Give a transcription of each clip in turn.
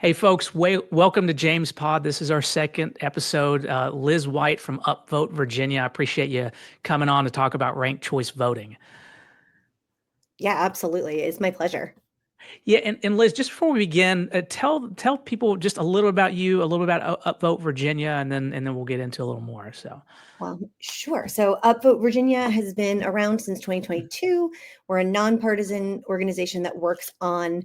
Hey, folks, welcome to JamesPod. This is our second episode. Liz White from UpVote Virginia. I appreciate you coming on to talk about ranked choice voting. Yeah, absolutely. It's my pleasure. Yeah, and Liz, just before we begin, tell people just a little about you, a little about UpVote Virginia, and then we'll get into a little more. So, Well, sure. So UpVote Virginia has been around since 2022. We're a nonpartisan organization that works on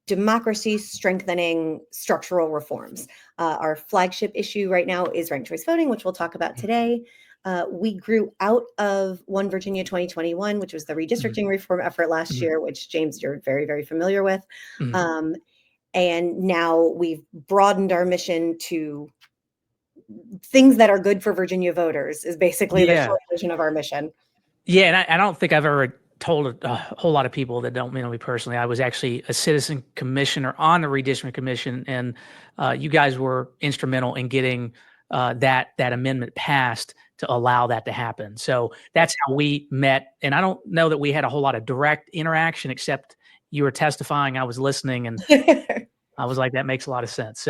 democracy strengthening structural reforms. Our flagship issue right now is ranked choice voting, which we'll talk about today. We grew out of One Virginia 2021, which was the redistricting reform effort last year, which, James, you're very, very familiar with. And now we've broadened our mission to things that are good for Virginia voters is basically the short version of our mission. Yeah, and I don't think I've ever told a whole lot of people that don't know me personally. I was actually a citizen commissioner on the redistricting commission, and you guys were instrumental in getting that amendment passed to allow that to happen. So that's how we met. And I don't know that we had a whole lot of direct interaction, except you were testifying, I was listening, and I was like, that makes a lot of sense.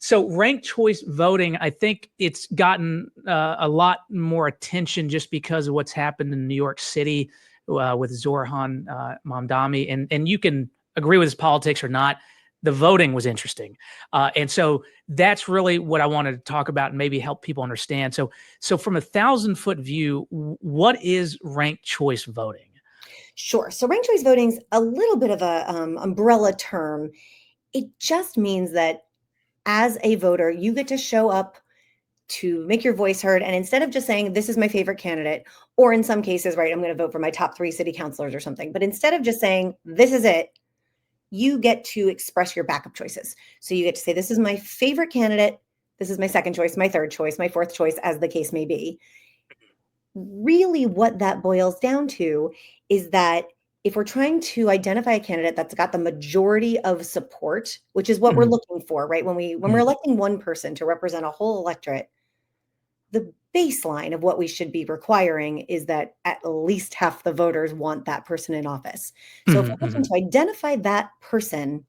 So ranked choice voting, I think it's gotten a lot more attention just because of what's happened in New York City with Zoran Mamdani. And you can agree with his politics or not. The voting was interesting. And so that's really what I wanted to talk about and maybe help people understand. So from a 1,000-foot view, what is ranked choice voting? Sure. So ranked choice voting is a little bit of a umbrella term. It just means that as a voter, you get to show up to make your voice heard. And instead of just saying, this is my favorite candidate, or in some cases, right, I'm going to vote for my top 3 city councilors or something. But instead of just saying, this is it, you get to express your backup choices. So you get to say, this is my favorite candidate. This is my second choice, my third choice, my fourth choice, as the case may be. Really, what that boils down to is that if we're trying to identify a candidate that's got the majority of support, which is what we're looking for, right? When we're electing one person to represent a whole electorate, the baseline of what we should be requiring is that at least half the voters want that person in office. So if we're looking to identify that person,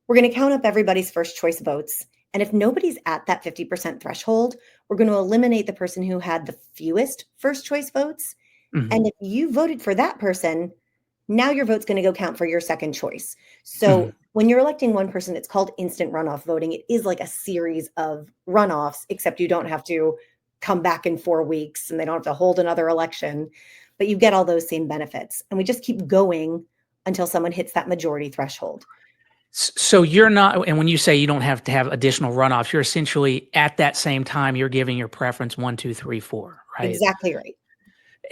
we're going to count up everybody's first choice votes. And if nobody's at that 50% threshold, we're going to eliminate the person who had the fewest first choice votes. And if you voted for that person, now your vote's going to go count for your second choice. So when you're electing one person, it's called instant runoff voting. It is like a series of runoffs, except you don't have to come back in 4 weeks and they don't have to hold another election, but you get all those same benefits. And we just keep going until someone hits that majority threshold. So you're not, and when you say you don't have to have additional runoffs, you're essentially at that same time, you're giving your preference 1, 2, 3, 4, right? Exactly right.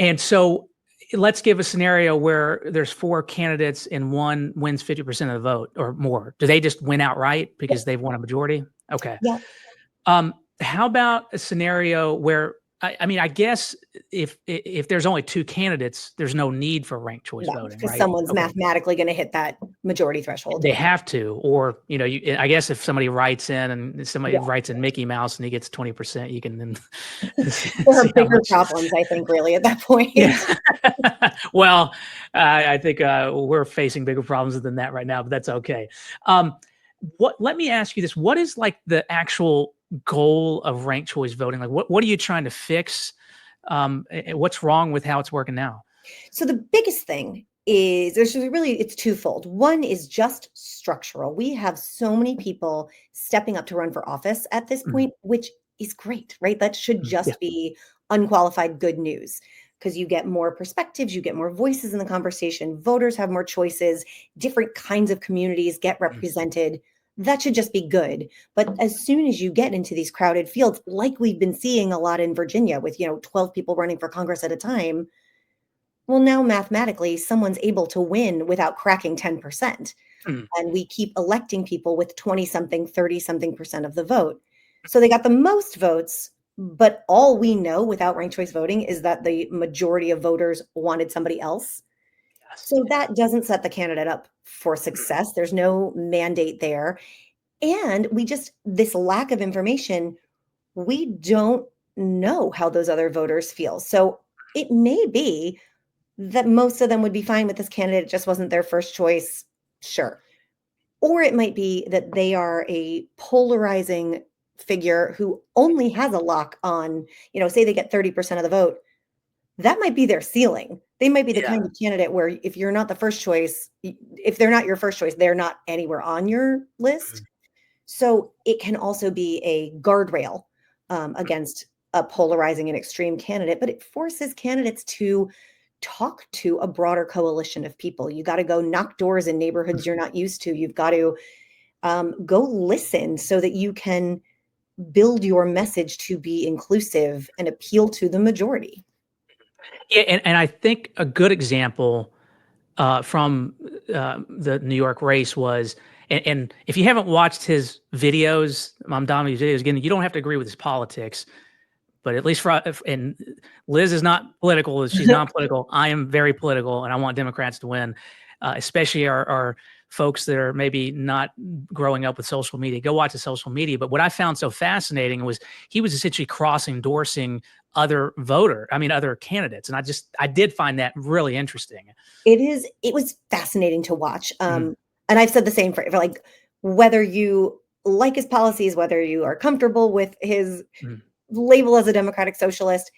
And so let's give a scenario where there's 4 candidates and one wins 50% of the vote or more. Do they just win outright because they've won a majority? Okay. Yeah. How about a scenario where, I mean, I guess if there's only 2 candidates, there's no need for ranked choice voting, because right? someone's mathematically going to hit that majority threshold. They have to, or I guess if somebody writes in and somebody writes in Mickey Mouse and he gets 20%, you can then. There are bigger problems, I think, really, at that point. Yeah. Well, I think we're facing bigger problems than that right now, but that's okay. Let me ask you this: what is like the actual goal of ranked choice voting? Like, what are you trying to fix? What's wrong with how it's working now? So the biggest thing is it's twofold. One is just structural. We have so many people stepping up to run for office at this point, which is great, right? That should just be unqualified good news, because you get more perspectives, you get more voices in the conversation, voters have more choices, different kinds of communities get represented. That should just be good. But as soon as you get into these crowded fields, like we've been seeing a lot in Virginia with, 12 people running for Congress at a time, well, now mathematically, someone's able to win without cracking 10%. And we keep electing people with 20-something, 30-something% of the vote. So they got the most votes, but all we know without ranked choice voting is that the majority of voters wanted somebody else. So that doesn't set the candidate up for success. There's no mandate there. And this lack of information, we don't know how those other voters feel. So it may be that most of them would be fine with this candidate. It just wasn't their first choice. Sure. Or it might be that they are a polarizing figure who only has a lock on, say they get 30% of the vote. That might be their ceiling. They might be the kind of candidate where if you're not the first choice, if they're not your first choice, they're not anywhere on your list. So it can also be a guardrail against a polarizing and extreme candidate, but it forces candidates to talk to a broader coalition of people. You got to go knock doors in neighborhoods you're not used to. You've got to go listen so that you can build your message to be inclusive and appeal to the majority. Yeah, and I think a good example from the New York race was, and if you haven't watched his videos, Mamdami's videos, again, you don't have to agree with his politics, but at least and Liz is not political, she's non-political. I am very political, and I want Democrats to win, especially our folks that are maybe not growing up with social media. Go watch the social media. But what I found so fascinating was he was essentially cross-endorsing other candidates. And I did find that really interesting. It was fascinating to watch. And I've said the same for like, whether you like his policies, whether you are comfortable with his label as a democratic socialist,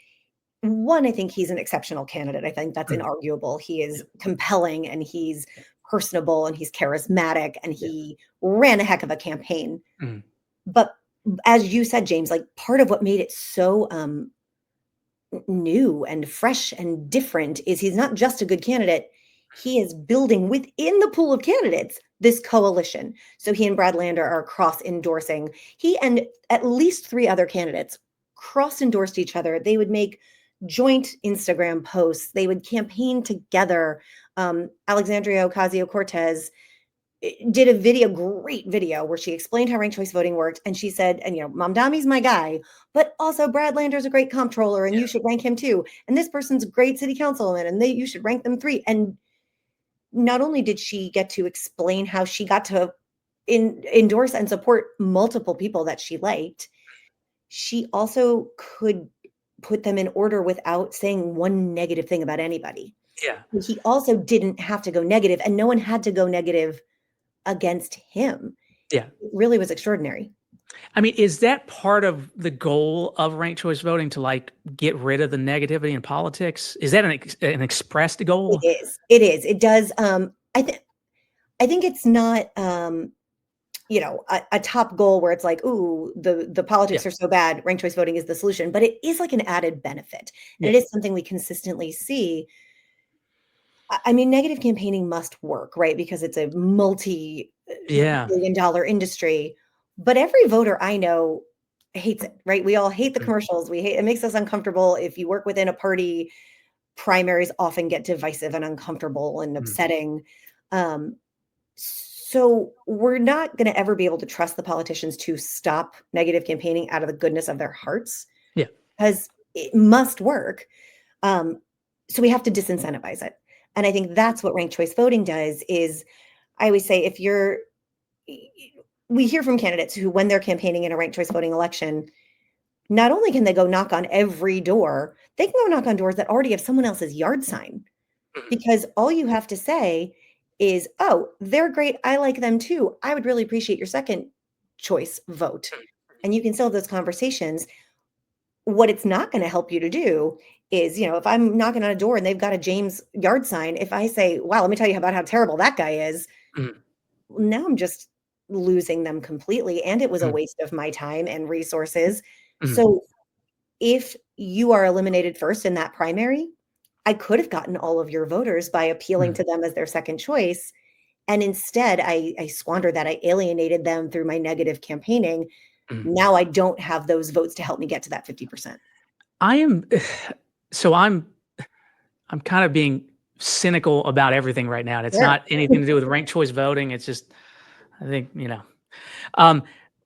one, I think he's an exceptional candidate. I think that's inarguable. He is compelling, and he's personable, and he's charismatic, and he ran a heck of a campaign. But as you said, James, like, part of what made it so new and fresh and different is he's not just a good candidate. He is building within the pool of candidates this coalition. So he and Brad Lander are cross-endorsing. He and at least 3 other candidates cross-endorsed each other. They would make joint Instagram posts. They would campaign together. Alexandria Ocasio-Cortez did a great video where she explained how ranked choice voting worked. And she said, and Mamdami's my guy, but also Brad Lander's a great comptroller, and you should rank him too. And this person's a great city councilman, and you should rank them 3. And not only did she get to explain how she got to endorse and support multiple people that she liked, she also could put them in order without saying one negative thing about anybody. Yeah. He also didn't have to go negative, and no one had to go negative against him. Yeah. It really was extraordinary. I mean, is that part of the goal of ranked choice voting, to like get rid of the negativity in politics? Is that an expressed goal? It is. It is. It does. I think it's not, a top goal where it's like, ooh, the politics are so bad, ranked choice voting is the solution, but it is like an added benefit. And it is something we consistently see. I mean, negative campaigning must work, right? Because it's a multi-billion-dollar industry. But every voter I know hates it, right? We all hate the commercials. It makes us uncomfortable. If you work within a party, primaries often get divisive and uncomfortable and upsetting. So we're not going to ever be able to trust the politicians to stop negative campaigning out of the goodness of their hearts. Yeah. Because it must work. So we have to disincentivize it. And I think that's what ranked choice voting does. Is I always say, we hear from candidates who, when they're campaigning in a ranked choice voting election, not only can they go knock on every door, they can go knock on doors that already have someone else's yard sign. Because all you have to say is, oh, they're great, I like them too, I would really appreciate your second choice vote. And you can still have those conversations. What it's not going to help you to do is, if I'm knocking on a door and they've got a James yard sign, if I say, wow, let me tell you about how terrible that guy is, now I'm just losing them completely. And it was a waste of my time and resources. So if you are eliminated first in that primary, I could have gotten all of your voters by appealing to them as their second choice. And instead, I squandered that. I alienated them through my negative campaigning. Now I don't have those votes to help me get to that 50%. I'm kind of being cynical about everything right now. And it's not anything to do with ranked choice voting. It's just, I think,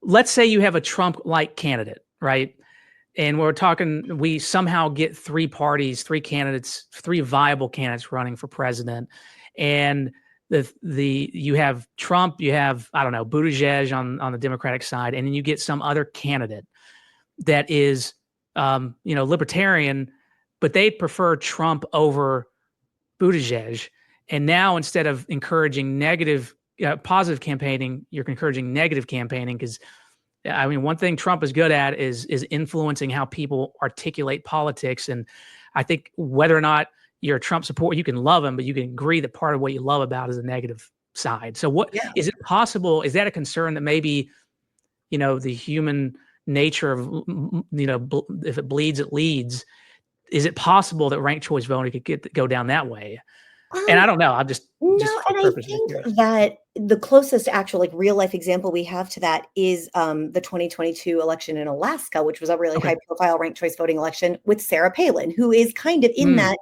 let's say you have a Trump-like candidate, right? And we somehow get 3 parties, 3 candidates, 3 viable candidates running for president. And you have Trump, you have, I don't know, Buttigieg on the Democratic side, and then you get some other candidate that is, libertarian, but they prefer Trump over Buttigieg. And now, instead of encouraging negative positive campaigning, you're encouraging negative campaigning. Because I mean, one thing Trump is good at is influencing how people articulate politics. And I think whether or not you're a Trump supporter, you can love him, but you can agree that part of what you love about is the negative side. So what Yeah. is it possible? Is that a concern that maybe, the human nature of, if it bleeds, it leads? Is it possible that ranked choice voting could go down that way? And I don't know. I'm just No, for and I purposes of think curiosity. that the closest actual like real life example we have to that is the 2022 election in Alaska, which was a really Okay. high profile ranked choice voting election with Sarah Palin, who is kind of in Mm. that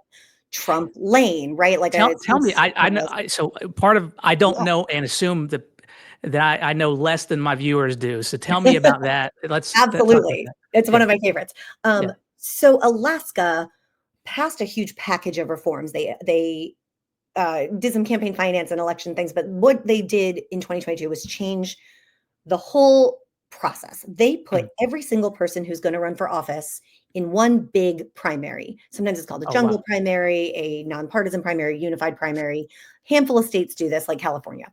Trump lane, right? Like a Tell me. I know. So part of I don't yeah. know and assume that I know less than my viewers do. So tell me about that. Let's talk about Absolutely. that. It's one Yeah. of my favorites. Yeah. So Alaska passed a huge package of reforms. They did some campaign finance and election things, but what they did in 2022 was change the whole process. They put Mm. every single person who's going to run for office in one big primary. Sometimes it's called a Oh wow. jungle primary, a nonpartisan primary, unified primary. Handful of states do this, like California.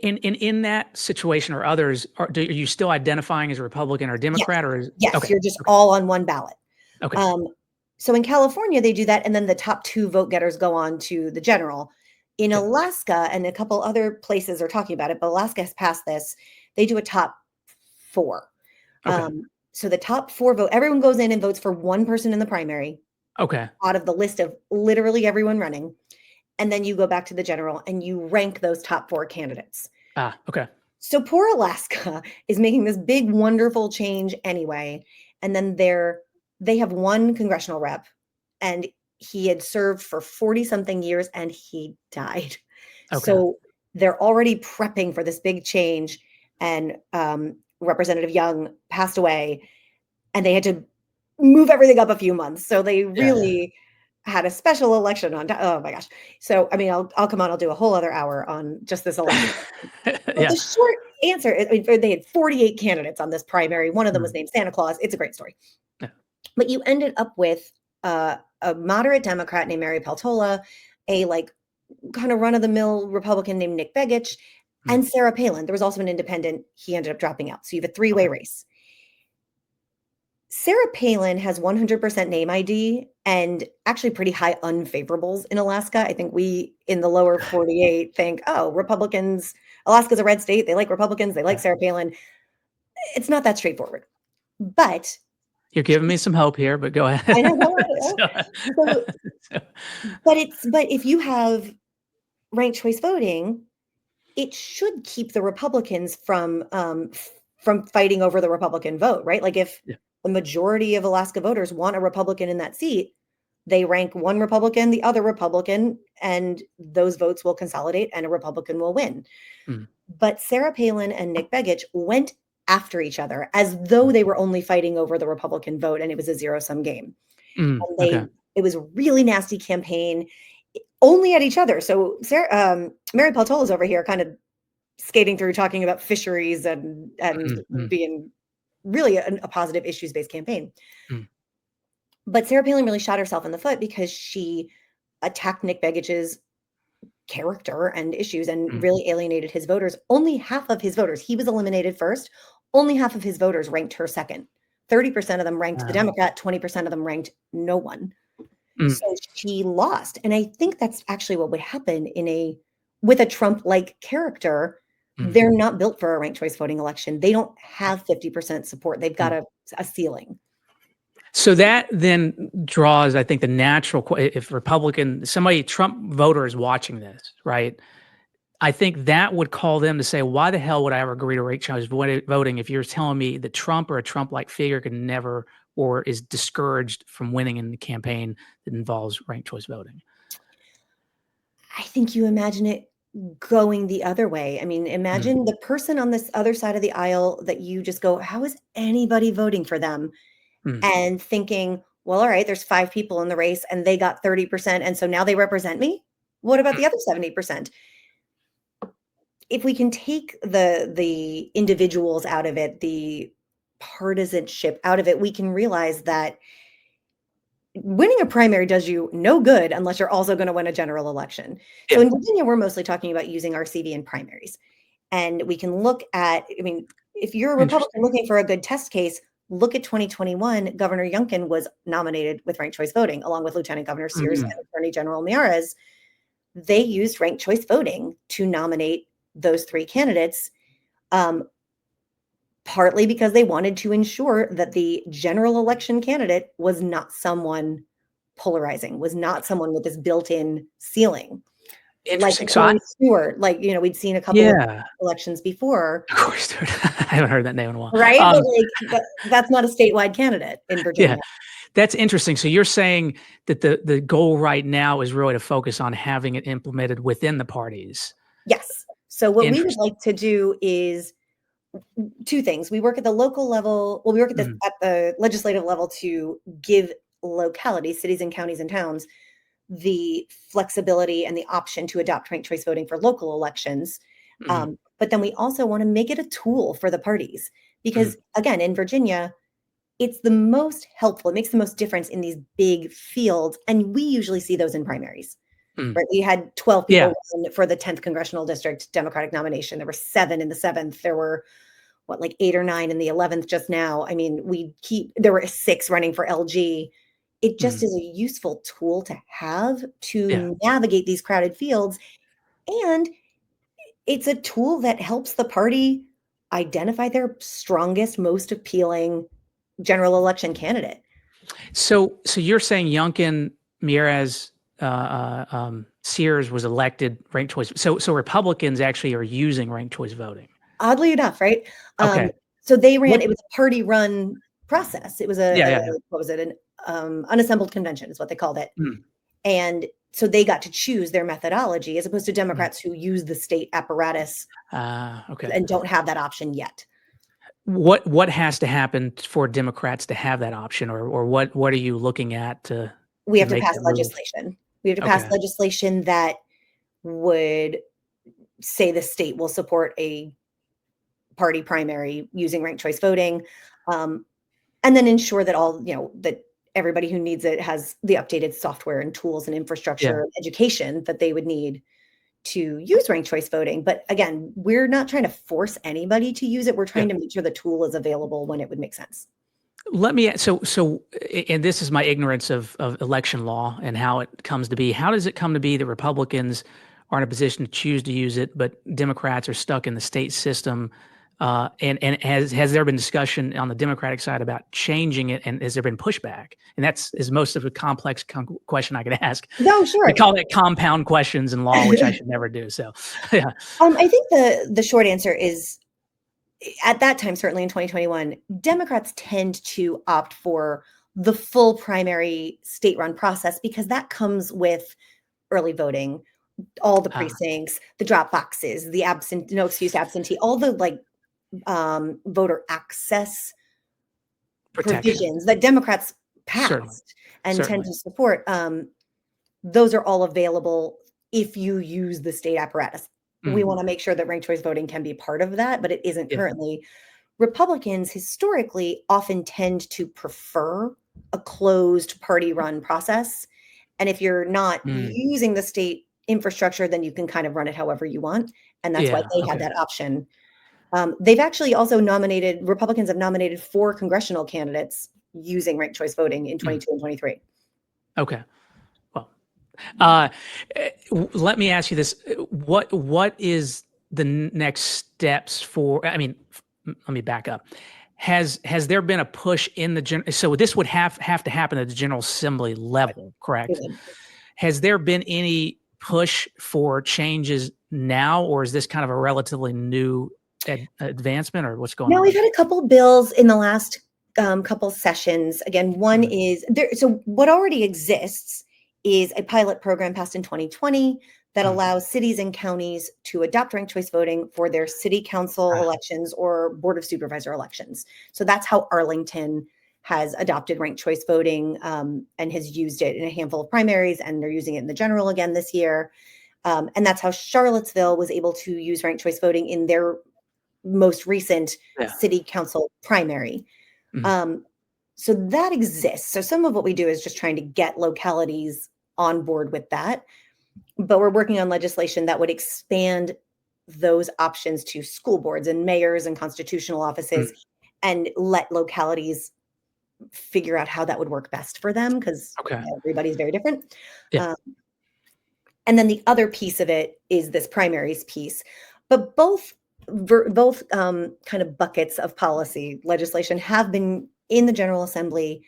In that situation or others, are you still identifying as a Republican or Yes, Democrat, or is yes, okay? you're just Okay. all on one ballot. Okay. Um, so in California, they do that, and then the top two vote getters go on to the general. In Yeah. Alaska, and a couple other places are talking about it, but Alaska has passed this. They do a top four. Okay. So the top four vote, everyone goes in and votes for one person in the primary Okay. out of the list of literally everyone running. And then you go back to the general and you rank those top four candidates. Okay. So poor Alaska is making this big, wonderful change anyway. And then they have one congressional rep, and he had served for 40 something years and he died. Okay. So they're already prepping for this big change. And Representative Young passed away, and they had to move everything up a few months. So they Yeah. really had a special election on. Oh my gosh! So I mean, I'll come on. I'll do a whole other hour on just this election. But Yeah. the short answer, I mean, they had 48 candidates on this primary. One of them was Mm. named Santa Claus. It's a great story. Yeah. But you ended up with a moderate Democrat named Mary Peltola, a like kind of run of the mill Republican named Nick Begich, Mm. and Sarah Palin. There was also an independent. He ended up dropping out. So you have a three-way Okay. race. Sarah Palin has 100% name ID and actually pretty high unfavorables in Alaska. I think we in the lower 48 think, oh, Republicans, Alaska's a red state. They like Republicans. They like Yeah. Sarah Palin. It's not that straightforward. But You're giving me some hope here, but go I ahead. know, so, So, but if you have ranked choice voting, it should keep the Republicans from fighting over the Republican vote, right? Like if yeah. the majority of Alaska voters want a Republican in that seat, they rank one Republican, the other Republican, and those votes will consolidate and a Republican will win. Mm. But Sarah Palin and Nick Begich went after each other as though they were only fighting over the Republican vote and it was a zero-sum game. Mm. And Okay. it was a really nasty campaign only at each other. So Mary Peltola is over here kind of skating through talking about fisheries and Mm. being really a positive issues-based campaign. Mm. But Sarah Palin really shot herself in the foot because she attacked Nick Begich's character and issues and Mm. really alienated his voters. Only half of his voters, he was eliminated first. Only half of his voters ranked her second. 30% of them ranked the Democrat, 20% of them ranked no one. Mm. So she lost. And I think that's actually what would happen with a Trump-like character. Mm. They're not built for a ranked choice voting election. They don't have 50% support. They've got a ceiling. So that then draws, I think, the natural, if Trump voter is watching this, right? I think that would call them to say, why the hell would I ever agree to ranked choice voting if you're telling me that Trump or a Trump-like figure can never or is discouraged from winning in the campaign that involves ranked choice voting? I think you imagine it going the other way. I mean, Mm. imagine the person on this other side of the aisle that you just go, how is anybody voting for them? Mm. And thinking, well, all right, there's 5 people in the race and they got 30%. And so now they represent me. What about the other 70%? If we can take the individuals out of it, the partisanship out of it, we can realize that winning a primary does you no good unless you're also going to win a general election. So Yeah. in Virginia, we're mostly talking about using RCV in primaries. And we can look at, I mean, if you're a Republican looking for a good test case, look at 2021. Governor Youngkin was nominated with ranked choice voting, along with Lieutenant Governor Sears and Attorney General Miyares. They used ranked choice voting to nominate those three candidates, partly because they wanted to ensure that the general election candidate was not someone polarizing, was not someone with this built-in ceiling. Interesting. Like So Stewart, like, we'd seen a couple of elections before. Of course, dude. I haven't heard that name in a while. Right? But that's not a statewide candidate in Virginia. Yeah, that's interesting. So you're saying that the goal right now is really to focus on having it implemented within the parties. Yes. So what we would like to do is two things. We work at the local level. Well, we work at the legislative level to give localities, cities and counties and towns, the flexibility and the option to adopt ranked choice voting for local elections. But then we also want to make it a tool for the parties because, again, in Virginia, it's the most helpful. It makes the most difference in these big fields. And we usually see those in primaries. Right? We had 12 people run for the 10th congressional district Democratic nomination. There were 7 in the 7th. There were, like 8 or 9 in the 11th just now. I mean, there were 6 running for LG. It just is a useful tool to have to navigate these crowded fields. And it's a tool that helps the party identify their strongest, most appealing general election candidate. So you're saying Youngkin, Miyares, Sears was elected ranked choice. So Republicans actually are using ranked choice voting. Oddly enough, right? Okay. So they ran. It was a party-run process. It was what was it? An unassembled convention is what they called it. And so they got to choose their methodology as opposed to Democrats who use the state apparatus and don't have that option yet. What has to happen for Democrats to have that option, or what are you looking at to? We have to pass legislation. We have to pass legislation that would say the state will support a party primary using ranked choice voting, and then ensure that that everybody who needs it has the updated software and tools and infrastructure and education that they would need to use ranked choice voting. But again, we're not trying to force anybody to use it. We're trying to make sure the tool is available when it would make sense. Let me, and this is my ignorance of election law and how it comes to be. How does it come to be that Republicans are in a position to choose to use it, but Democrats are stuck in the state system? And has there been discussion on the Democratic side about changing it, and has there been pushback? And is most of a complex question I could ask. No, sure. We call that compound questions in law, which I should never do. So, yeah. I think the short answer is, at that time, certainly in 2021, Democrats tend to opt for the full primary state-run process because that comes with early voting, all the precincts, the drop boxes, the no excuse absentee, all the voter access provisions that Democrats passed and tend to support. Those are all available if you use the state apparatus. We want to make sure that ranked choice voting can be part of that, but it isn't currently. Republicans historically often tend to prefer a closed party-run process. And if you're not using the state infrastructure, then you can kind of run it however you want. And that's why they had that option. They've actually also Republicans have nominated 4 congressional candidates using ranked choice voting in 22 and 23. Okay. Well, let me ask you this. What is the next steps for, I mean, let me back up. Has there been a push in so this would have to happen at the General Assembly level, correct? Has there been any push for changes now, or is this kind of a relatively new advancement, or what's going on? No, we've had a couple bills in the last couple sessions. Again, one is there. So what already exists is a pilot program passed in 2020 that allows cities and counties to adopt ranked choice voting for their city council elections or board of supervisor elections. So that's how Arlington has adopted ranked choice voting and has used it in a handful of primaries, and they're using it in the general again this year. And that's how Charlottesville was able to use ranked choice voting in their most recent city council primary. So that exists. So some of what we do is just trying to get localities on board with that. But we're working on legislation that would expand those options to school boards and mayors and constitutional offices and let localities figure out how that would work best for them, because everybody's very different. Yeah. And then the other piece of it is this primaries piece. But both kind of buckets of policy legislation have been in the General Assembly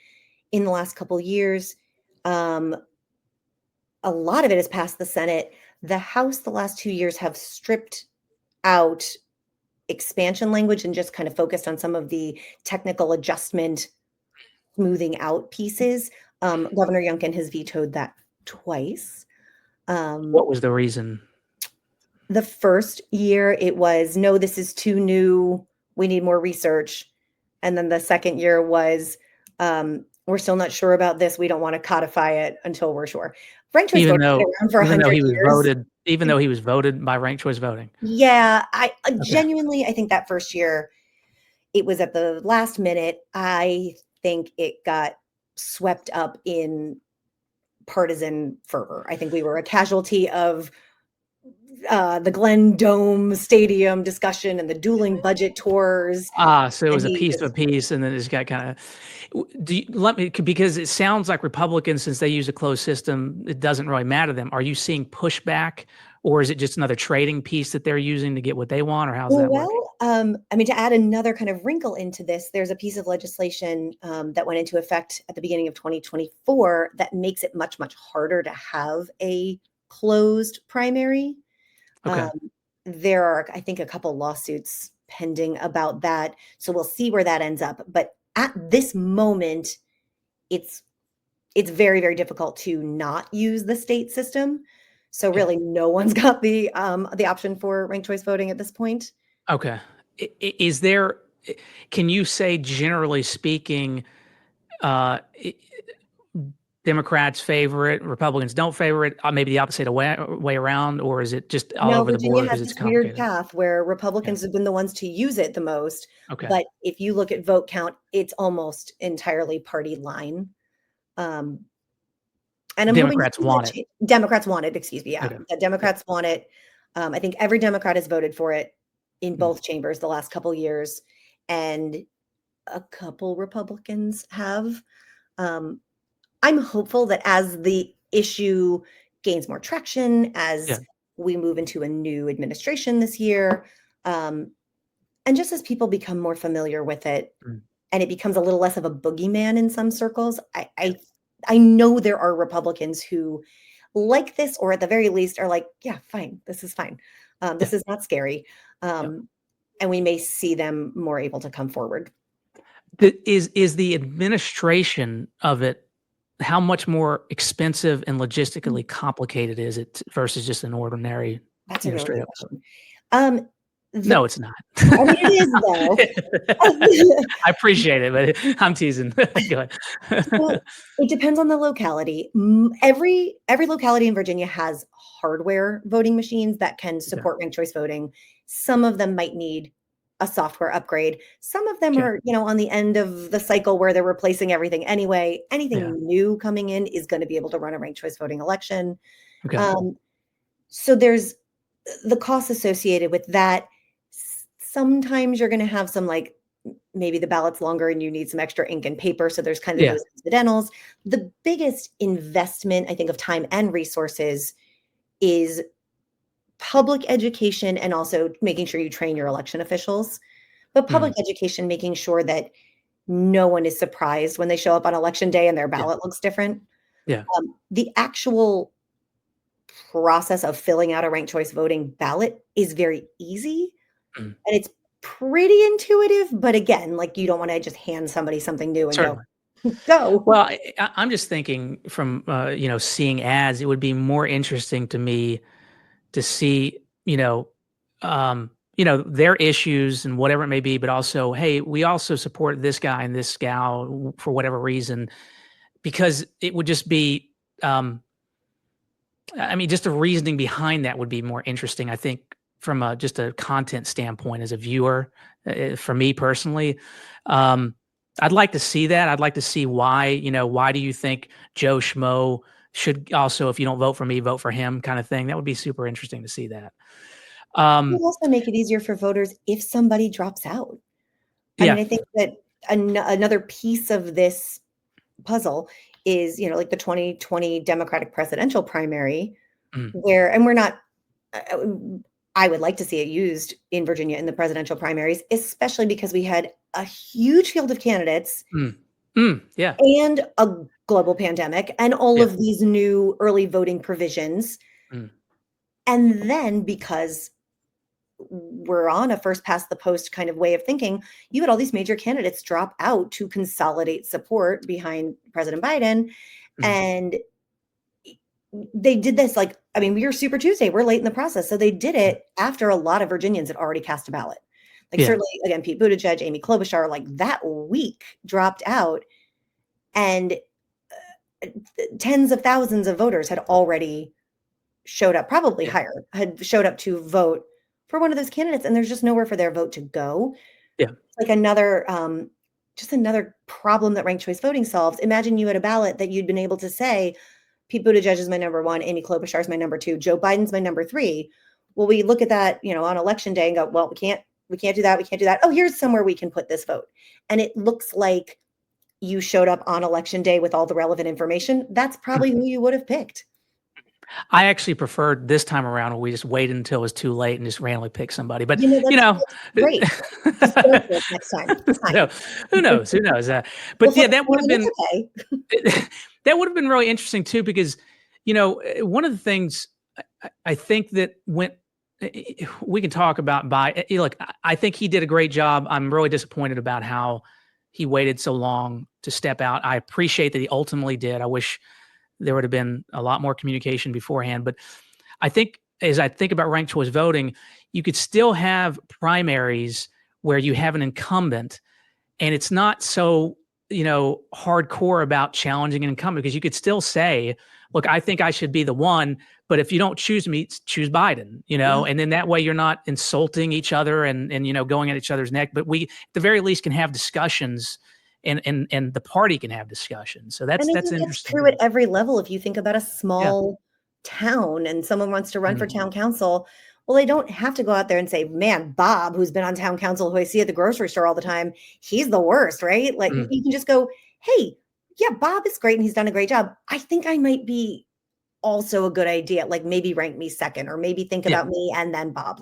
in the last couple of years. A lot of it has passed the Senate. The House the last 2 years have stripped out expansion language and just kind of focused on some of the technical adjustment, smoothing out pieces. Governor Youngkin has vetoed that twice. What was the reason? The first year it was, no, this is too new, we need more research. And then the second year was, we're still not sure about this, we don't want to codify it until we're sure. Ranked choice voting has been around for 100 years. Even though he was voted by ranked choice voting. Yeah, I genuinely, I think that first year, it was at the last minute. I think it got swept up in partisan fervor. I think we were a casualty of the Glen Dome Stadium discussion and the dueling budget tours. So it was a piece of a piece, and then it just got kind of. Because it sounds like Republicans, since they use a closed system, it doesn't really matter to them. Are you seeing pushback, or is it just another trading piece that they're using to get what they want, or how's that working? I mean, to add another kind of wrinkle into this, there's a piece of legislation that went into effect at the beginning of 2024 that makes it much, much harder to have a closed primary. There are, I think, a couple lawsuits pending about that. So we'll see where that ends up. But at this moment, it's very, very difficult to not use the state system. So really, no one's got the option for ranked choice voting at this point. Okay. Is there? Can you say, generally speaking, Democrats favor it, Republicans don't favor it, maybe the opposite way around, or is it just all over the board because it's complicated? Weird path where Republicans have been the ones to use it the most. Okay. But if you look at vote count, it's almost entirely party line. And Democrats want it. Democrats want it, excuse me. Yeah, the Democrats want it. I think every Democrat has voted for it in both chambers the last couple years, and a couple Republicans have. I'm hopeful that as the issue gains more traction, as we move into a new administration this year, and just as people become more familiar with it, and it becomes a little less of a boogeyman in some circles, I know there are Republicans who like this, or at the very least are like, yeah, fine, this is fine. This is not scary. And we may see them more able to come forward. Is the administration of it, how much more expensive and logistically complicated is it versus just an ordinary? That's a really good question. No, it's not. I mean, it is, though. I appreciate it, but I'm teasing. Go ahead. So it depends on the locality. Every locality in Virginia has hardware voting machines that can support ranked choice voting. Some of them might need a software upgrade. Some of them are, on the end of the cycle where they're replacing everything anyway. Anything new coming in is going to be able to run a ranked choice voting election. So there's the costs associated with that. Sometimes you're going to have some, like, maybe the ballot's longer and you need some extra ink and paper. So there's kind of those incidentals. The biggest investment, I think, of time and resources is public education, and also making sure you train your election officials. But public education, making sure that no one is surprised when they show up on election day and their ballot looks different. The actual process of filling out a ranked choice voting ballot is very easy, and it's pretty intuitive. But again, like, you don't want to just hand somebody something new and go. Well, I'm just thinking from seeing ads, it would be more interesting to me to see, their issues and whatever it may be, but also, hey, we also support this guy and this gal for whatever reason, because it would just be, just the reasoning behind that would be more interesting, I think, from just a content standpoint as a viewer, for me personally. I'd like to see that. I'd like to see why do you think Joe Schmo should also, if you don't vote for me, vote for him, kind of thing. That would be super interesting to see that. It would also make it easier for voters if somebody drops out. I mean, Yeah. I think that another piece of this puzzle is, like the 2020 Democratic presidential primary, Mm, where, and we're not, uh, I would like to see it used in Virginia in the presidential primaries, especially because we had a huge field of candidates mm, yeah. and a global pandemic and all Yeah. of these new early voting provisions. Mm, And then because we're on a first past the post kind of way of thinking, you had all these major candidates drop out to consolidate support behind President Biden. mm, And they did this I mean, we were Super Tuesday, we're late in the process. So they did mm. it after a lot of Virginians had already cast a ballot. Yeah. Certainly, again, Pete Buttigieg, Amy Klobuchar, that week dropped out. And tens of thousands of voters had already showed up, probably Yeah. higher, had showed up to vote for one of those candidates, and there's just nowhere for their vote to go. Yeah. Like another, just another problem that ranked choice voting solves. Imagine you had a ballot that you'd been able to say, Pete Buttigieg is my number one, Amy Klobuchar is my number two, Joe Biden's my number three. Well, we look at that, on election day and go, well, we can't do that. We can't do that. Oh, here's somewhere we can put this vote. And it looks like you showed up on election day with all the relevant information. That's probably who you would have picked. I actually preferred this time around when we just waited until it was too late and just randomly pick somebody. But That's great. Just go for it next time. It's fine. No, who knows? Who knows? We'll But yeah, that would have been it's okay. that would have been really interesting too, because one of the things I think that we can talk about look, I think he did a great job. I'm really disappointed about how he waited so long to step out. I appreciate that he ultimately did. I wish there would have been a lot more communication beforehand. But I think as I think about ranked choice voting, you could still have primaries where you have an incumbent and it's not so, hardcore about challenging an incumbent, because you could still say, look, I think I should be the one, but if you don't choose me, choose Biden, Yeah. and then that way you're not insulting each other and going at each other's neck. But we, at the very least, can have discussions and the party can have discussions. So And I that's think it's interesting. true at every level. If you think about a Yeah. small town and someone wants to run for Mhm. town council, well, they don't have to go out there and say, man, Bob, who's been on town council, who I see at the grocery store all the time, he's the worst, right? Mm. You can just go, hey, yeah, Bob is great and he's done a great job. I think I might be also a good idea. Maybe rank me second, or maybe think Yeah. about me and then Bob.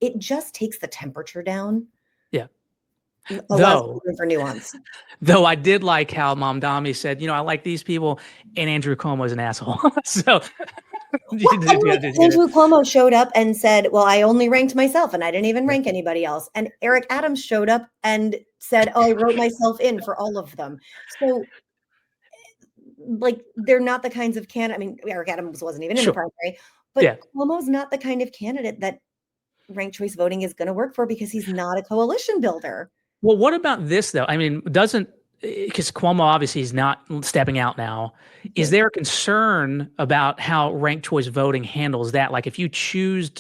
It just takes the temperature down. Yeah. Allows Though, room for nuance. though I did like how Mom Dami said, I like these people, and Andrew Cuomo is an asshole. So Andrew Cuomo showed up and said, well, I only ranked myself and I didn't even Yeah. rank anybody else. And Eric Adams showed up and said, oh, I wrote myself in for all of them. So they're not the kinds of candidate. I mean, Eric Adams wasn't even in the Sure. primary, but Yeah. Cuomo's not the kind of candidate that ranked choice voting is going to work for, because he's not a coalition builder. Well, what about this though? I mean, because Cuomo obviously is not stepping out now. Is there a concern about how ranked choice voting handles that? Like, if you choose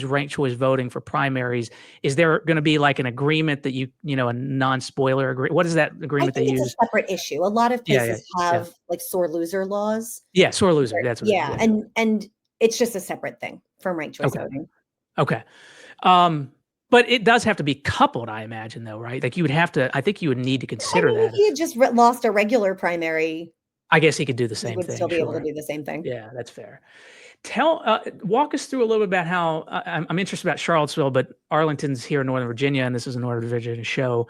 ranked choice voting for primaries, is there going to be an agreement that a non-spoiler agreement? What is that I agreement they think it's use? a separate issue. A lot of Yeah, yeah, places yeah. have sore loser laws. Yeah, sore loser. That's what it is. Yeah, Yeah. and it's just a separate thing from ranked choice Okay. voting. Okay. But it does have to be coupled, I imagine, though, right? Like, I think you would need to consider If that. he had just lost a regular primary, I guess he could do the he same would thing. still be able to Sure. do the same thing. Yeah, that's fair. Walk us through a little bit about how I'm interested about Charlottesville, but Arlington's here in Northern Virginia, and this is a Northern Virginia show.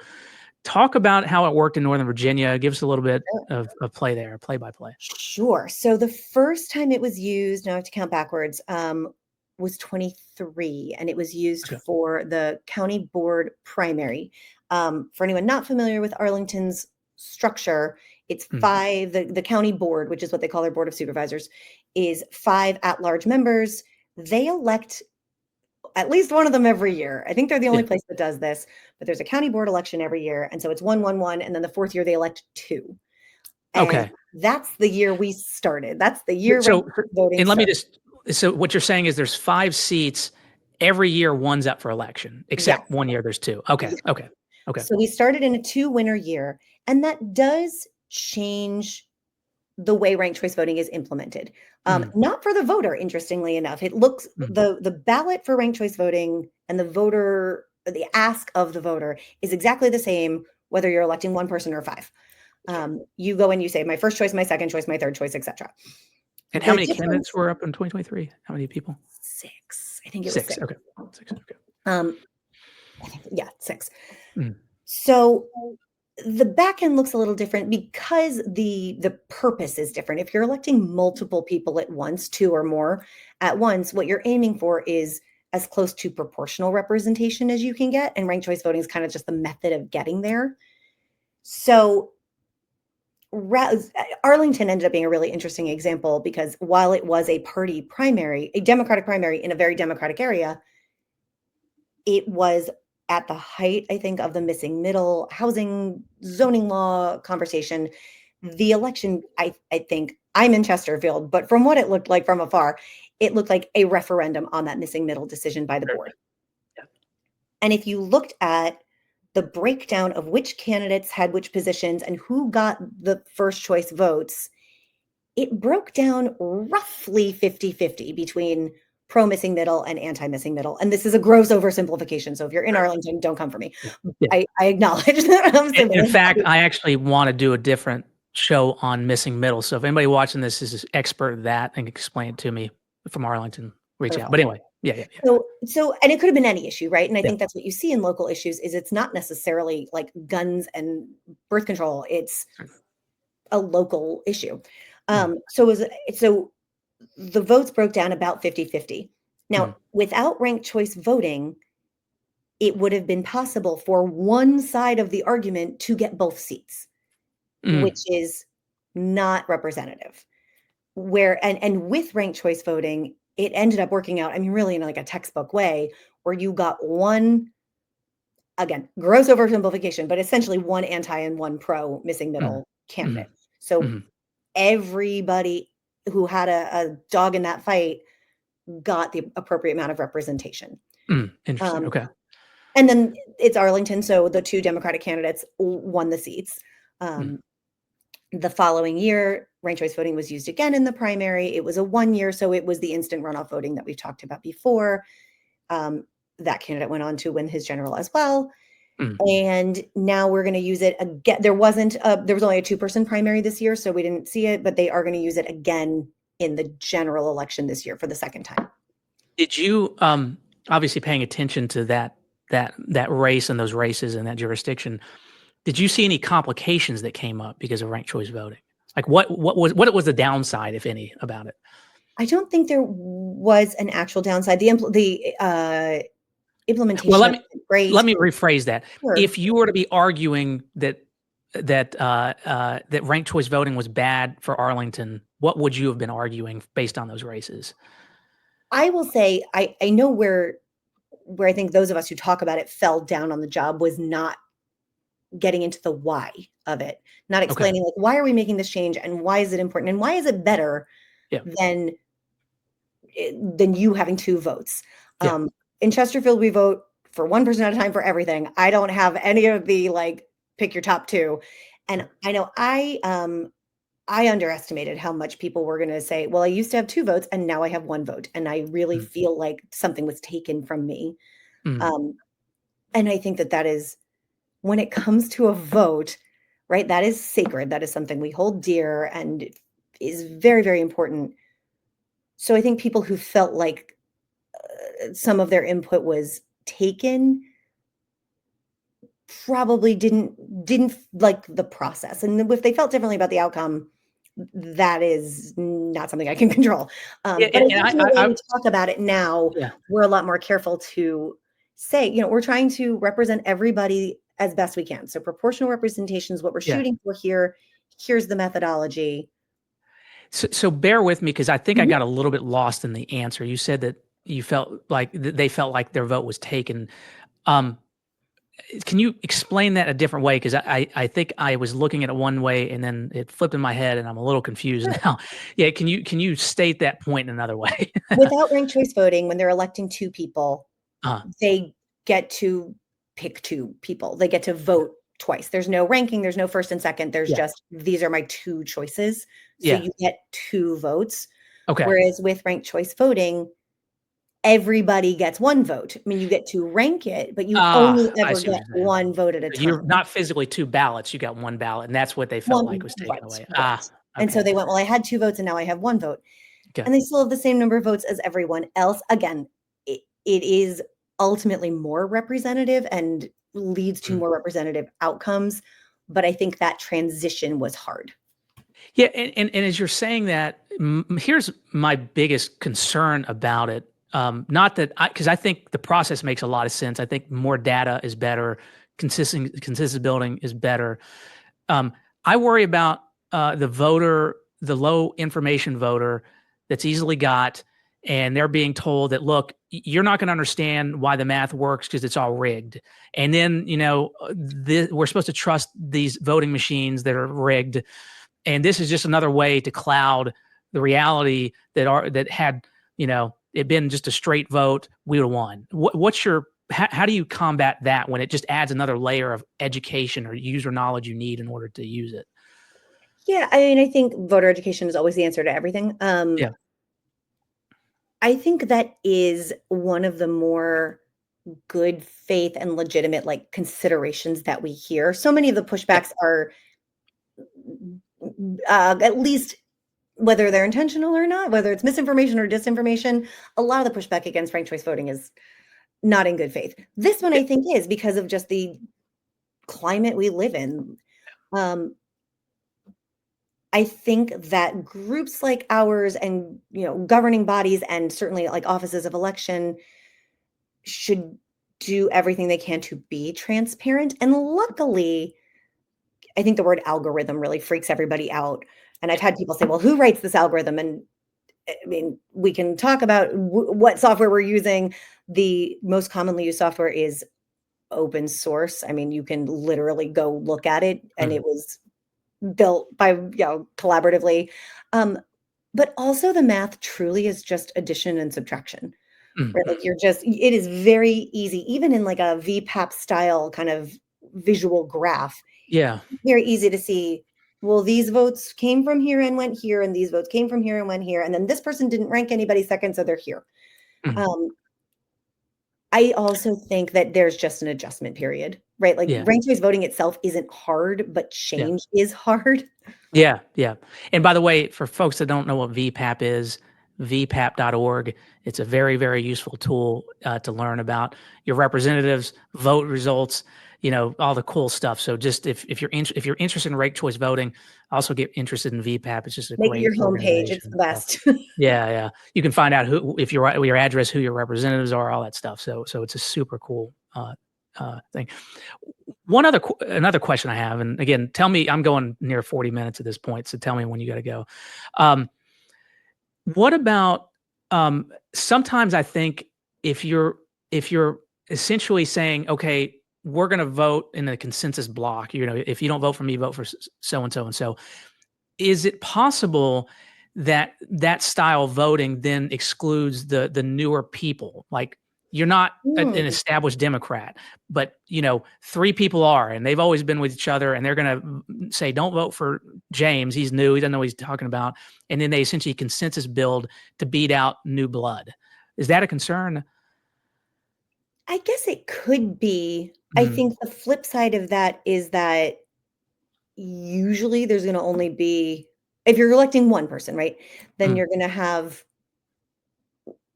Talk about how it worked in Northern Virginia. Give us a little bit of play by play. Sure. So the first time it was used, now I have to count backwards, was 23, and it was used Okay. for the county board primary. For anyone not familiar with Arlington's structure, it's 5, the county board, which is what they call their board of supervisors, is 5 at-large members. They elect at least one of them every year. I think they're the only place that does this, but there's a county board election every year. And so it's 1, 1, 1, and then the 4th year they elect 2. And Okay. that's the year we started. That's the year So, voting and let me started. so what you're saying is there's 5 seats every year, one's up for election, except Yes. one year there's 2. Okay. Yeah. Okay. Okay. So we started in a 2-winner year, and that does change the way ranked choice voting is implemented. Not for the voter, interestingly enough. It looks the ballot for ranked choice voting and the ask of the voter is exactly the same, whether you're electing one person or five. You go and you say my first choice, my second choice, my third choice, etc. And how many candidates were up in 2023? How many people? 6. I think it was 6. Okay. 6. Okay. Yeah, 6. So the back end looks a little different because the purpose is different. If you're electing multiple people at once, 2 or more at once, what you're aiming for is as close to proportional representation as you can get. And ranked choice voting is kind of just the method of getting there. So Arlington ended up being a really interesting example because while it was a party primary, a Democratic primary in a very Democratic area, it was at the height, I think, of the missing middle housing zoning law conversation. The election, I think, I'm in Chesterfield, but from what it looked like from afar, it looked like a referendum on that missing middle decision by the board. Yeah. And if you looked at the breakdown of which candidates had which positions and who got the first choice votes, it broke down roughly 50-50 between pro missing middle and anti missing middle. And this is a gross oversimplification. So if you're in Arlington, don't come for me. Yeah. I acknowledge that. In fact, I actually want to do a different show on missing middle. So if anybody watching this is an expert at that and can explain it to me from Arlington, reach out. But anyway, yeah. So, and it could have been any issue, right? And I think that's what you see in local issues is it's not necessarily like guns and birth control. It's a local issue. So the votes broke down about 50-50. Now, without ranked choice voting, it would have been possible for one side of the argument to get both seats, which is not representative. And with ranked choice voting, it ended up working out, I mean, really in like a textbook way, where you got one, again, gross oversimplification, but essentially one anti and one pro missing middle candidate. So everybody who had a dog in that fight got the appropriate amount of representation. Interesting. Okay. And then it's Arlington, so the 2 Democratic candidates won the seats. The following year, ranked choice voting was used again in the primary. It was a 1 year, so it was the instant runoff voting that we've talked about before. That candidate went on to win his general as well. And now we're going to use it again. There was only a 2-person primary this year, so we didn't see it, but they are going to use it again in the general election this year for the second time. Did you, obviously paying attention to that race and those races in that jurisdiction, did you see any complications that came up because of ranked choice voting? Like what was the downside, if any, about it? I don't think there was an actual downside. The implementation. Well, let me rephrase that. Sure. If you were to be arguing that ranked choice voting was bad for Arlington, what would you have been arguing based on those races? I will say I know where I think those of us who talk about it fell down on the job was not getting into the why of it, not explaining like why are we making this change and why is it important and why is it better than you having 2 votes. In Chesterfield, we vote for 1 person at a time for everything. I don't have any of the like pick your top 2. And I know I underestimated how much people were going to say, well, I used to have 2 votes and now I have 1 vote. And I really feel like something was taken from me. And I think that is, when it comes to a vote, right, that is sacred. That is something we hold dear and is very, very important. So I think people who felt like some of their input was taken probably didn't like the process. And if they felt differently about the outcome, that is not something I can control. But when we talk about it now, we're a lot more careful to say, we're trying to represent everybody as best we can. So proportional representation is what we're shooting for here. Here's the methodology. So bear with me because I think I got a little bit lost in the answer. You said that you felt like they felt like their vote was taken. Can you explain that a different way? Because I think I was looking at it one way and then it flipped in my head and I'm a little confused now. Yeah, can you state that point in another way? Without ranked choice voting, when they're electing 2 people, they get to pick 2 people. They get to vote twice. There's no ranking, there's no first and second. There's just, these are my two choices. So you get 2 votes. Okay. Whereas with ranked choice voting, everybody gets 1 vote. I mean, you get to rank it, but you only ever get 1 vote at a time. You're not physically 2 ballots, you got 1 ballot, and that's what they felt like was taken away. Right. And so they went, well, I had 2 votes and now I have 1 vote. Okay. And they still have the same number of votes as everyone else. Again, it is ultimately more representative and leads to more representative outcomes. But I think that transition was hard. Yeah, and as you're saying that, here's my biggest concern about it. Not that because I think the process makes a lot of sense. I think more data is better. Consistent building is better. I worry about the low information voter that's easily got, and they're being told that, look, you're not going to understand why the math works because it's all rigged. And then, we're supposed to trust these voting machines that are rigged. And this is just another way to cloud the reality that had, it been just a straight vote, we would have won. How do you combat that when it just adds another layer of education or user knowledge you need in order to use it? Yeah, I mean, I think voter education is always the answer to everything. I think that is one of the more good faith and legitimate considerations that we hear. So many of the pushbacks are at least, whether they're intentional or not, whether it's misinformation or disinformation, a lot of the pushback against ranked choice voting is not in good faith. This one I think is because of just the climate we live in. I think that groups like ours and, governing bodies and certainly offices of election should do everything they can to be transparent. And luckily, I think the word algorithm really freaks everybody out. And I've had people say, well, who writes this algorithm? And I mean, we can talk about what software we're using. The most commonly used software is open source. I mean, you can literally go look at it, and it was built by, collaboratively. But also the math truly is just addition and subtraction, right? It is very easy, even in a VPAP style kind of visual graph. Yeah. Very easy to see, well, these votes came from here and went here, and these votes came from here and went here. And then this person didn't rank anybody second, so they're here. I also think that there's just an adjustment period, right? Ranked choice voting itself isn't hard, but change is hard. Yeah. And by the way, for folks that don't know what VPAP is, vpap.org. It's a very, very useful tool to learn about your representatives, vote results, all the cool stuff. So just if you're interested in ranked choice voting, also get interested in VPAP. It's just a great your homepage. It's the best. Yeah. You can find out if your address, who your representatives are, all that stuff. So it's a super cool thing. Another question I have, and again, tell me, I'm going near 40 minutes at this point, so tell me when you got to go. What about sometimes I think if you're essentially saying, okay, we're going to vote in a consensus block, if you don't vote for me, vote for so and so and so. Is it possible that style of voting then excludes the newer people? Like, you're not an established Democrat, but 3 people are, and they've always been with each other, and they're going to say, don't vote for James. He's new. He doesn't know what he's talking about. And then they essentially consensus build to beat out new blood. Is that a concern? I guess it could be. I think the flip side of that is that usually there's going to only be, if you're electing one person, right, then you're going to have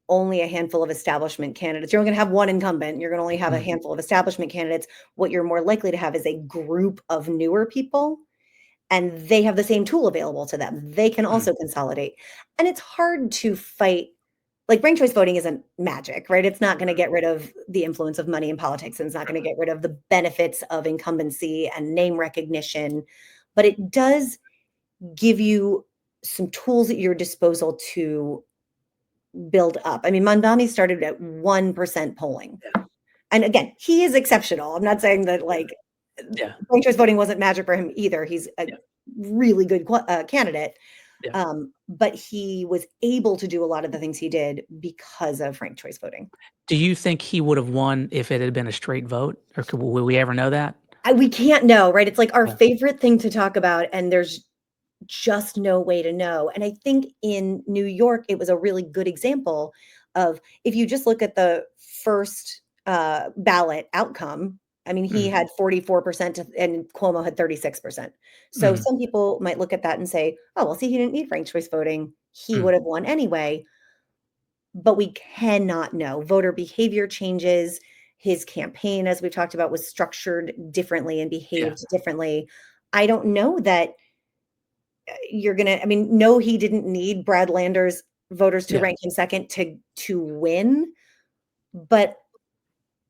only a handful of establishment candidates. You're only going to have one incumbent. You're going to only have a handful of establishment candidates. What you're more likely to have is a group of newer people, and they have the same tool available to them. They can also consolidate. And it's hard to fight. Ranked choice voting isn't magic, right? It's not going to get rid of the influence of money in politics, and it's not going to get rid of the benefits of incumbency and name recognition, but it does give you some tools at your disposal to build up. I mean, Mamdani started at 1% polling. And again, he is exceptional. I'm not saying that ranked choice voting wasn't magic for him either. He's a really good candidate. But he was able to do a lot of the things he did because of ranked choice voting. Do you think he would have won if it had been a straight vote, or will we ever know that? we can't know, right? It's like our Yeah. favorite thing to talk about, and there's just no way to know. And I think in New York, it was a really good example of, if you just look at the first ballot outcome, I mean, he Mm, had 44% and Cuomo had 36%. So mm, some people might look at that and say, oh, well, see, he didn't need ranked choice voting. He mm. would have won anyway. But we cannot know. Voter behavior changes. His campaign, as we've talked about, was structured differently and Yeah. behaved differently. I don't know that you're gonna, I mean, no, he didn't need Brad Lander's voters to Yeah. rank him second to win, but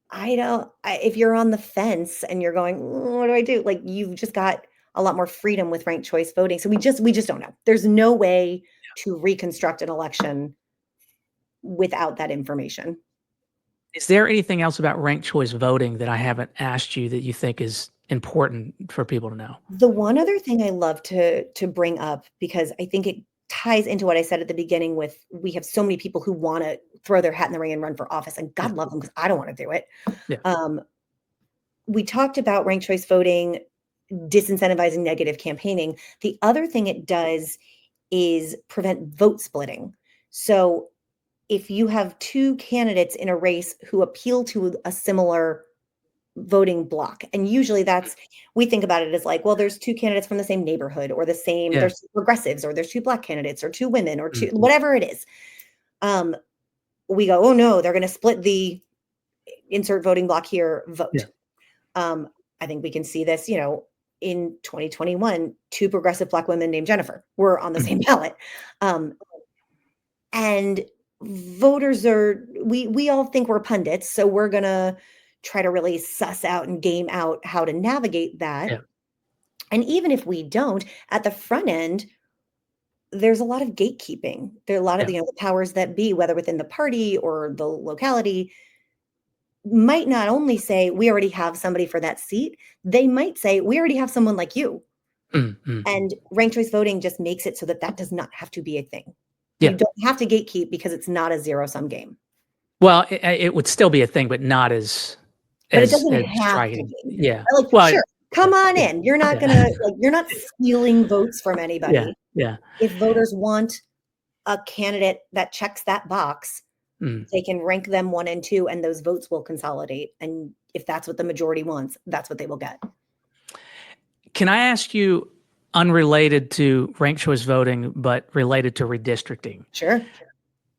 I don't if you're on the fence and you're going, what do I do?" Like, you've just got a lot more freedom with ranked choice voting. So we just don't know. There's no way to reconstruct an election without that information. Is there anything else about ranked choice voting that I haven't asked you that you think is important for people to know? The one other thing I love to bring up, because I think it ties into what I said at the beginning with, we have so many people who wanna throw their hat in the ring and run for office, and Yeah. God love them, because I don't wanna do it. Yeah. Um, we talked about ranked choice voting disincentivizing negative campaigning. The other thing it does is prevent vote splitting. So if you have two candidates in a race who appeal to a similar voting block, and usually that's, we think about it as like, well, there's two candidates from the same neighborhood, or the same, Yeah. there's two progressives, or there's two black candidates, or two women, or two, Mm, whatever it is. Um, we go, oh no, they're going to split the insert voting block here vote. yeah. Um, I think we can see this, in 2021, two progressive black women named Jennifer were on the Mm, same ballot. Um, and voters are, we all think we're pundits, so we're going to try to really suss out and game out how to navigate that. yeah. And even if we don't, at the front end, there's a lot of gatekeeping. There are a lot of Yeah. the powers that be, whether within the party or the locality, might not only say, we already have somebody for that seat, they might say, we already have someone like you. Mm, mm. And ranked choice voting just makes it so that that does not have to be a thing. You Yeah. don't have to gatekeep, because it's not a zero-sum game. Well, it would still be a thing, but not as But it doesn't as have to striking. be. Yeah. Like, Well, sure, yeah, come on yeah, in. You're not yeah, gonna, like, you're not stealing votes from yeah, anybody. yeah. If voters want a candidate that checks that box, Mm. they can rank them 1 and 2, and those votes will consolidate, and if that's what the majority wants, that's what they will get. Can I ask you, unrelated to ranked choice voting, but related to redistricting? Sure.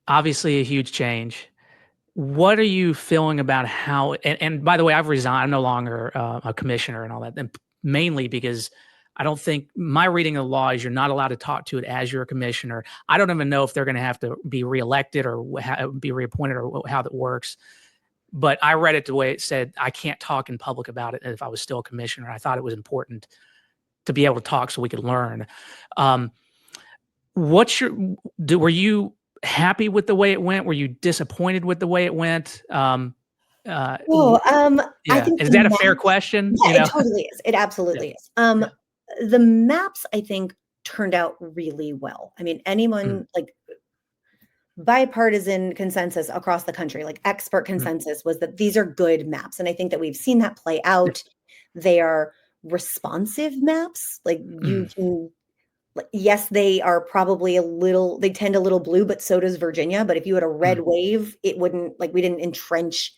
Obviously, a huge change. What are you feeling about how? And by the way, I've resigned. I'm no longer a commissioner and all that. And mainly because I don't think my reading of the law is you're not allowed to talk to it as you're a commissioner. I don't even know if they're going to have to be reelected or be reappointed or how that works. But I read it the way it said I can't talk in public about it if I was still a commissioner. I thought it was important to be able to talk so we could learn. Um, what's your were you happy with the way it went? Were you disappointed with the way it went? Oh, I Yeah, think is the that a fair maps, question? yeah, it totally is. It Yeah, absolutely is. yeah, The maps, I think, turned out really well. I mean, mm, anyone, like, bipartisan consensus across the country, like expert mm, consensus, was that these are good maps. And I think that we've seen that play yeah, out. They are responsive maps. Like, you mm, can, like, yes, they are probably they tend a little blue, but so does Virginia. But if you had a red mm. wave, it wouldn't, like, we didn't entrench.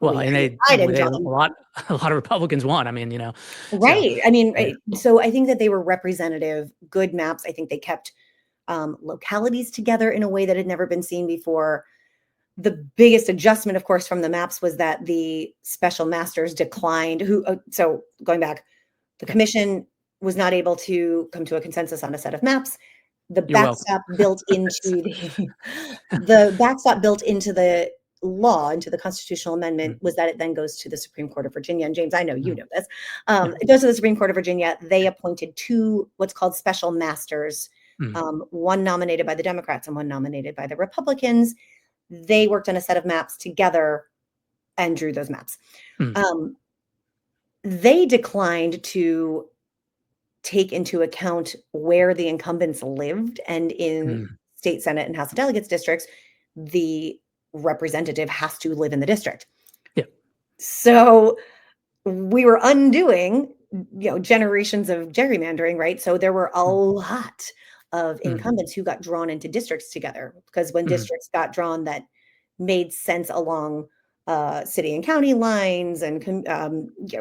Well, We, and I mean, they I well, didn't they draw a them. lot a lot of Republicans won. I mean, so Right. I mean, yeah, so I think that they were representative, good maps. I think they kept localities together in a way that had never been seen before. The biggest adjustment, of course, from the maps was that the special masters declined. So going back, the yeah. commission was not able to come to a consensus on a set of maps. The You're welcome. backstop built into the backstop built into the law, into the constitutional amendment, Mm, was that it then goes to the Supreme Court of Virginia. And James, I know you mm, know this. yeah, It goes to the Supreme Court of Virginia. They appointed two what's called special masters, mm, one nominated by the Democrats and one nominated by the Republicans. They worked on a set of maps together and drew those maps. mm, Um, they declined to take into account where the incumbents lived, and in mm, state Senate and House of Delegates districts, the representative has to live in the district. yeah, So we were undoing, generations of gerrymandering, right? So there were a Mm, lot of mm, incumbents who got drawn into districts together because when mm, districts got drawn that made sense along city and county lines and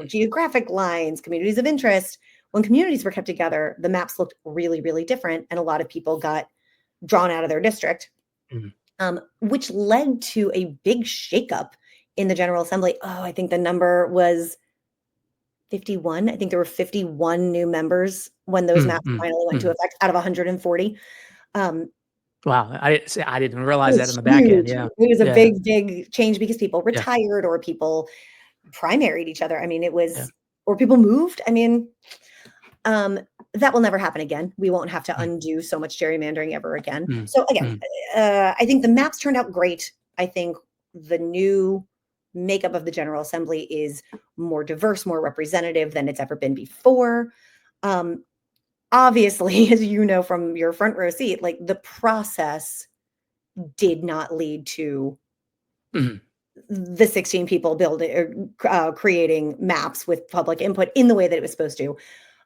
geographic lines, communities of interest. When communities were kept together, the maps looked really, really different, and a lot of people got drawn out of their district, mm, which led to a big shakeup in the General Assembly. Oh, I think the number was 51. I think there were 51 new members when those mm, maps mm, finally went into mm. effect out of 140. Um, Wow. I didn't it realize that in was the back end. huge. Yeah. It was a Yeah. big, big change because people Yeah. retired or people primaried each other. I mean, it Yeah. was, or people moved. I mean, um, that will never happen again. We won't have to Mm, undo so much gerrymandering ever again. mm, So again, mm, I think the maps turned out great. I think the new makeup of the General Assembly is more diverse, more representative than it's ever been before. Um, Obviously, as you know from your front row seat, like the process did not lead to mm. the 16 people building or creating maps with public input in the way that it was supposed to.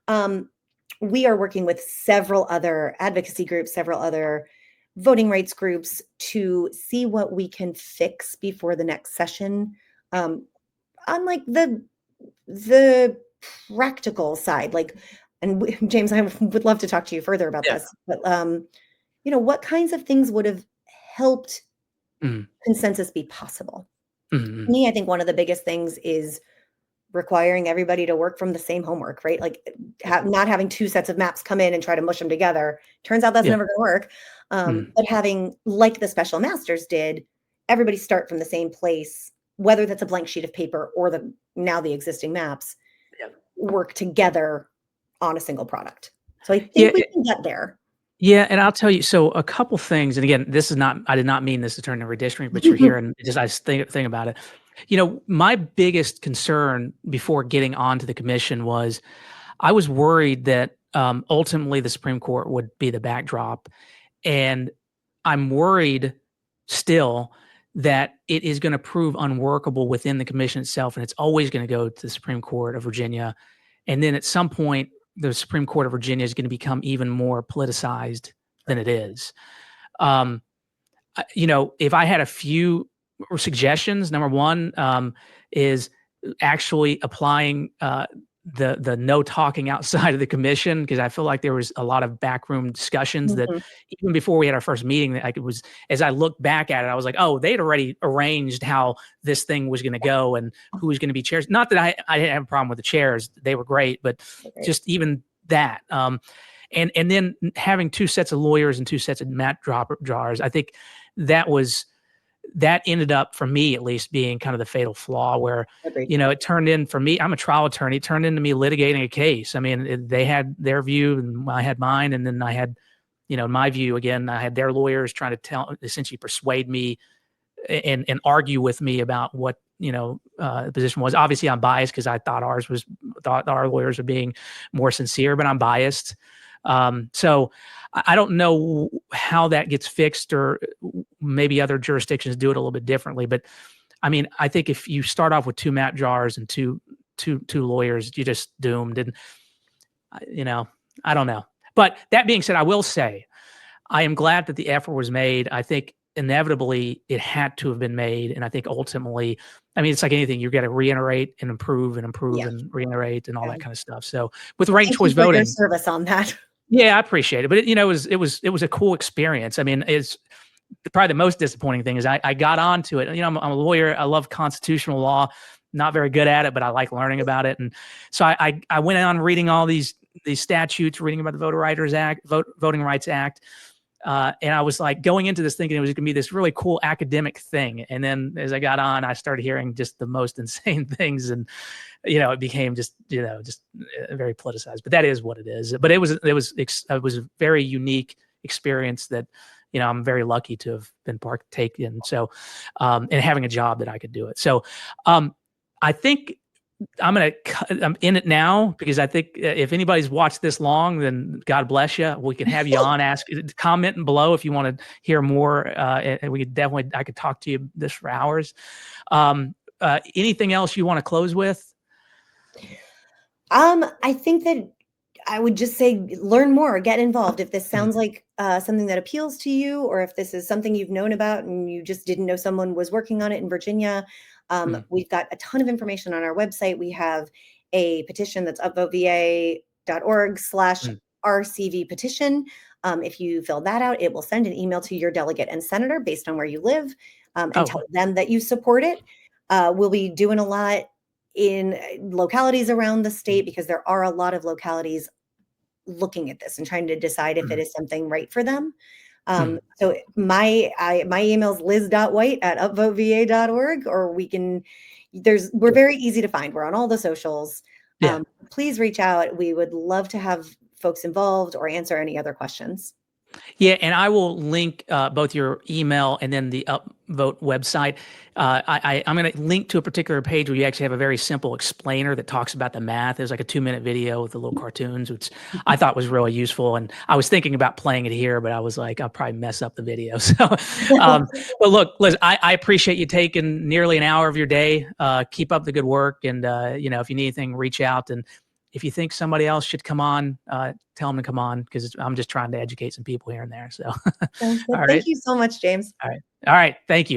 Um, we are working with several other advocacy groups, several other voting rights groups to see what we can fix before the next session. Um, on like the practical side, like, and James, I would love to talk to you further about Yeah. this, but what kinds of things would have helped Mm, consensus be possible? mm, To mm. me, I think one of the biggest things is requiring everybody to work from the same homework, right? Like Yeah. not having two sets of maps come in and try to mush them together. Turns out that's Yeah. never going to work. Mm, But having, like the special masters did, everybody start from the same place, whether that's a blank sheet of paper or the existing maps, yeah. work together on a single product. So I Yeah. think we can get there. Yeah, and I'll tell you, so a couple things, and again, this is not, I did not mean this to turn into redistricting, but you're here and just I just think about it. My biggest concern before getting onto the commission was I was worried that ultimately the Supreme Court would be the backdrop, and I'm worried still that it is going to prove unworkable within the commission itself, and it's always going to go to the Supreme Court of Virginia, and then at some point the Supreme Court of Virginia is going to become even more politicized than it is. Um, if I had a few suggestions, number one is actually applying the no talking outside of the commission, because I feel like there was a lot of backroom discussions that Mhm. even before we had our first meeting, that like it was, as I looked back at it, I was like, oh, they'd already arranged how this thing was going to go and who was going to be chairs. Not that I didn't have a problem with the chairs; they were great, but Okay. just even that. And then having two sets of lawyers and two sets of mat drawers, I think that ended up, for me at least, being kind of the fatal flaw where, Agreed. it turned in for me, I'm a trial attorney, it turned into me litigating a case. I mean, they had their view and I had mine. And then I had, my view again, I had their lawyers trying to essentially persuade me and argue with me about what, the position was. Obviously I'm biased because I thought our lawyers were being more sincere, but I'm biased. So I don't know how that gets fixed, or maybe other jurisdictions do it a little bit differently. But I mean, I think if you start off with two map jars and two lawyers, you're just doomed. And I don't know. But that being said, I will say I am glad that the effort was made. I think inevitably it had to have been made. And I think ultimately, I mean, it's like anything, you got to reiterate and improve and improve Yeah. and reiterate and all Yeah. that kind of stuff. So with Well, ranked thank choice you for your voting, service on that. yeah, I appreciate it. But it was a cool experience. I mean, it's probably the most disappointing thing is I got onto it. I'm a lawyer. I love constitutional law. Not very good at it, but I like learning about it. And so I went on reading all these statutes, reading about the Voting Rights Act. And I was like going into this thinking it was going to be this really cool academic thing. And then as I got on, I started hearing just the most insane things. And, it became just very politicized, but that is what it is. But it was a very unique experience that, I'm very lucky to have been partaking. So, and having a job that I could do it. So, I think I'm in it now because I think if anybody's watched this long, then God bless you. We can have you on, comment below if you want to hear more. And I could talk to you this for hours. Anything else you want to close with? I think that I would just say learn more, get involved. If this Mhm. sounds like something that appeals to you, or if this is something you've known about and you just didn't know someone was working on it in Virginia, Mhm. we've got a ton of information on our website. We have a petition that's Mhm. upvoteva.org/RCV petition. If you fill that out, it will send an email to your delegate and senator based on where you live, and Oh, tell wow. them that you support it. We'll be doing a lot in localities around the Mhm. state because there are a lot of localities looking at this and trying to decide if it Mhm. is something right for them. Mhm. So my email is liz.white@upvoteva.org, or we're Sure. very easy to find. We're on all the socials. Yeah. Please reach out. We would love to have folks involved or answer any other questions. Yeah, and I will link both your email and then the Upvote website. I'm going to link to a particular page where you actually have a very simple explainer that talks about the math. There's like a 2-minute video with the little cartoons, which I thought was really useful. And I was thinking about playing it here, but I was like, I'll probably mess up the video. So, but look, Liz, I appreciate you taking nearly an hour of your day. Keep up the good work, and if you need anything, reach out. And if you think somebody else should come on, tell them to come on because I'm just trying to educate some people here and there. So, Sounds good. all Thank right. you so much, James. All right. All right. Thank you.